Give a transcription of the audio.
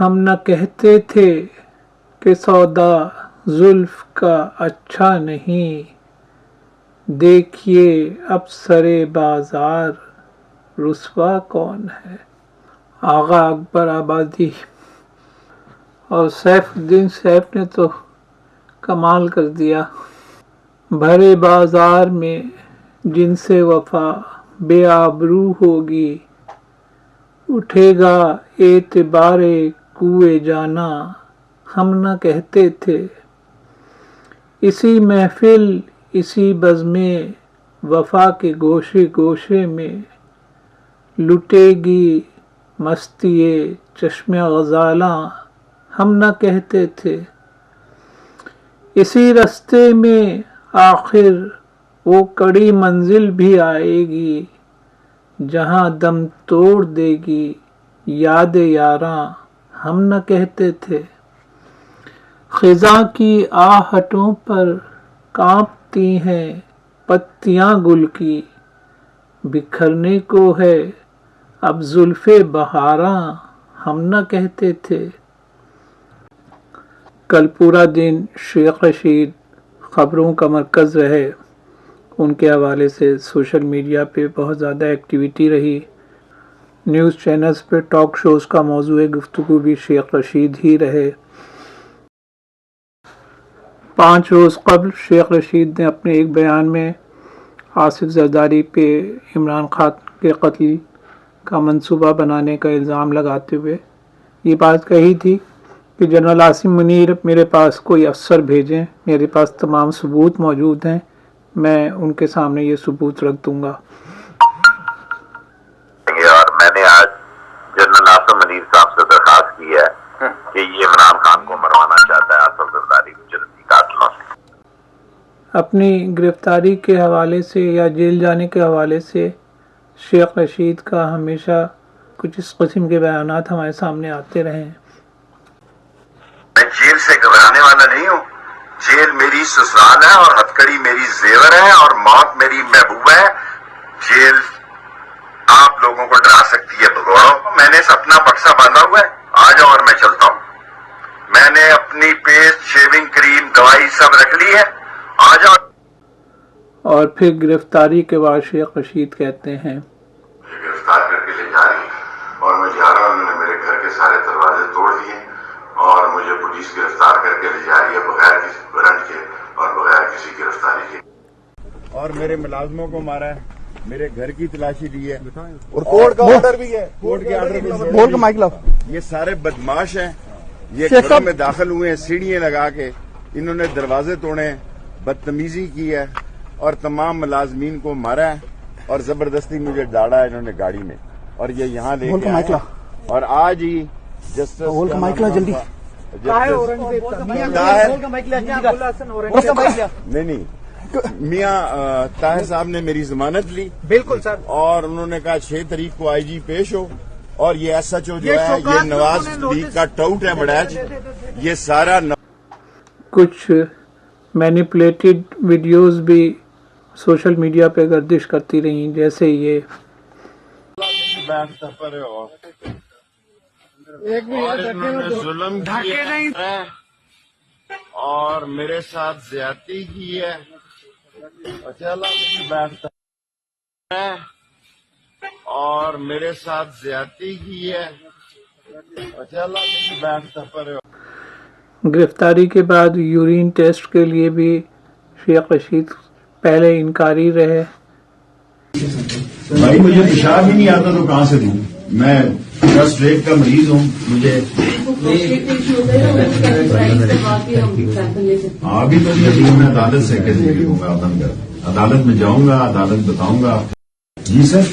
ہم نہ کہتے تھے کہ سودا زلف کا اچھا نہیں، دیکھیے اب سرے بازار رسوا کون ہے۔ آغا اکبر آبادی اور سیف الدین سیف نے تو کمال کر دیا۔ بھرے بازار میں جن سے وفا بے آبرو ہوگی، اٹھے گا اعتبار کوئے جانا، ہم نہ کہتے تھے۔ اسی محفل اسی بزم وفا کے گوشے گوشے میں، لٹے گی مستی چشم غزالاں، ہم نہ کہتے تھے۔ اسی رستے میں آخر وہ کڑی منزل بھی آئے گی، جہاں دم توڑ دے گی یاد یاراں، ہم نہ کہتے تھے۔ خزاں کی آہٹوں پر کانپتی ہیں پتیاں گل کی، بکھرنے کو ہے اب زلف بہاراں، ہم نہ کہتے تھے۔ کل پورا دن شیخ رشید خبروں کا مرکز رہے۔ ان کے حوالے سے سوشل میڈیا پہ بہت زیادہ ایکٹیویٹی رہی۔ نیوز چینلز پہ ٹاک شوز کا موضوع گفتگو بھی شیخ رشید ہی رہے۔ 5 روز قبل شیخ رشید نے اپنے ایک بیان میں آصف زرداری پہ عمران خان کے قتل کا منصوبہ بنانے کا الزام لگاتے ہوئے یہ بات کہی تھی کہ جنرل عاصم منیر میرے پاس کوئی افسر بھیجیں، میرے پاس تمام ثبوت موجود ہیں، میں ان کے سامنے یہ ثبوت رکھ دوں گا۔ اور میں نے آج جنرل عاصم منیر صاحب سے درخواست کی ہے کہ یہ عمران خان کو مروانا چاہتا ہے آصف زرداری کو جنسی قاتلوں سے۔ اپنی گرفتاری کے حوالے سے یا جیل جانے کے حوالے سے شیخ رشید کا ہمیشہ کچھ اس قسم کے بیانات ہمارے سامنے آتے رہے ہیں۔ میں جیل سے گھبرانے والا نہیں ہوں، جیل میری سسرال ہے اور ہتھکڑی میری زیور ہے اور موت میری محبوب ہے۔ جیل آپ لوگوں کو ڈرا سکتی ہے بھگوڑوں، میں نے اپنا بکسا باندھا ہوا ہے، آ جاؤ اور میں چلتا ہوں۔ میں نے اپنی پیسٹ شیونگ کریم دوائی سب رکھ لی ہے، آ جاؤ۔ اور پھر گرفتاری کے بعد شیخ رشید کہتے ہیں گرفتار کر کے لے جا رہی اور میں جا رہا ہوں، انہوں نے میرے گھر کے سارے دروازے توڑ دیے اور مجھے پولیس گرفتار کر کے لے جا رہی ہے بغیر کسی وارنٹ کے اور بغیر کسی گرفتاری کے، اور میرے ملازموں کو مارا ہے، میرے گھر کی تلاشی لی ہے اور کورٹ کا آرڈر بھی ہے، کورٹ کے آرڈر بھی۔ یہ سارے بدماش ہیں، یہ گھروں میں داخل ہوئے ہیں سیڑھیاں لگا کے، انہوں نے دروازے توڑے، بدتمیزی کی ہے اور تمام ملازمین کو مارا ہے اور زبردستی مجھے ڈالا ہے انہوں نے گاڑی میں، اور یہ یہاں لے کے آئے۔ اور آج ہی جسٹس نہیں میاں طاہر صاحب نے میری ضمانت لی، بالکل سر، اور انہوں نے کہا 6 تاریخ کو آئی جی پیش ہو، اور یہ ایس ایچ او جو ہے یہ نواز صدیق کا ٹاؤٹ ہے بڑیچ، یہ سارا کچھ مینیپولیٹڈ ویڈیوز بھی سوشل میڈیا پہ گردش کرتی رہیں، جیسے یہ ظلم اور میرے ساتھ زیادتی کی ہے، اور میرے ساتھ زیادتی کی ہے۔ گرفتاری کے بعد یورین ٹیسٹ کے لیے بھی شیخ رشید پہلے انکاری رہے۔ بھائی مجھے پیشاب ہی نہیں آتا تو کہاں سے دوں، میں فرسٹ ریٹ کا مریض ہوں، مجھے ابھی تو نہیں، میں عدالت سے کیسے لوں گا، عدالت میں جاؤں گا، عدالت بتاؤں گا۔ جی سر